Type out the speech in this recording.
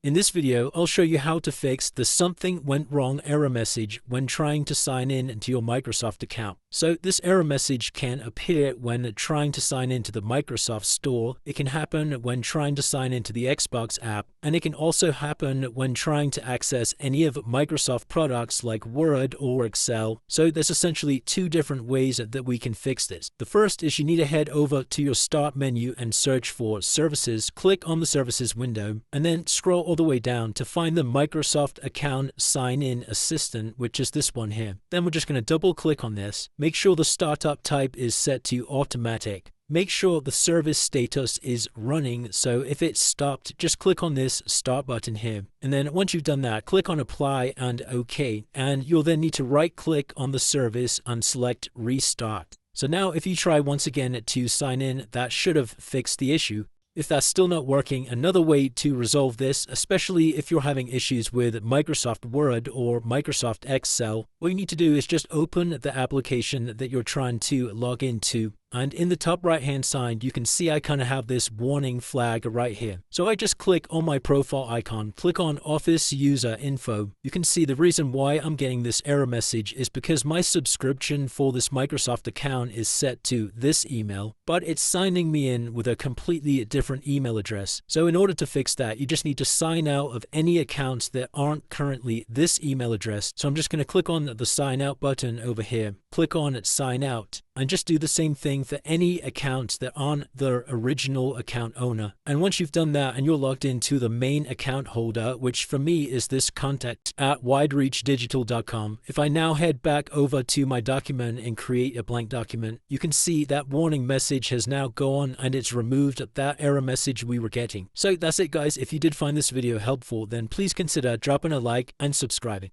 In this video, I'll show you how to fix the "something went wrong" error message when trying to sign in into your Microsoft account. So this error message can appear when trying to sign into the Microsoft Store, it can happen when trying to sign into the Xbox app, and it can also happen when trying to access any of Microsoft products like Word or Excel. So there's essentially two different ways that we can fix this. The first is you need to head over to your Start menu and search for Services, click on the Services window, and then scroll all the way down to find the Microsoft Account Sign-In Assistant, which is this one here. Then we're just going to double click on this. Make sure the startup type is set to automatic. Make sure the service status is running, so if it's stopped, just click on this Start button here. And then once you've done that, click on Apply and OK. And you'll then need to right-click on the service and select Restart. So now if you try once again to sign in, that should have fixed the issue. If that's still not working, another way to resolve this, especially if you're having issues with Microsoft Word or Microsoft Excel, what you need to do is just open the application that you're trying to log into. And in the top right hand side, you can see I kind of have this warning flag right here. So I just click on my profile icon, click on Office User Info. You can see the reason why I'm getting this error message is because my subscription for this Microsoft account is set to this email, but it's signing me in with a completely different email address. So in order to fix that, you just need to sign out of any accounts that aren't currently this email address. So I'm just going to click on the Sign Out button over here, click on Sign Out, and just do the same thing for any accounts that aren't the original account owner. And once you've done that and you're logged into the main account holder, which for me is this contact at widereachdigital.com, if I now head back over to my document and create a blank document, you can see that warning message has now gone and it's removed that error message we were getting. So that's it guys. If you did find this video helpful, then please consider dropping a like and subscribing.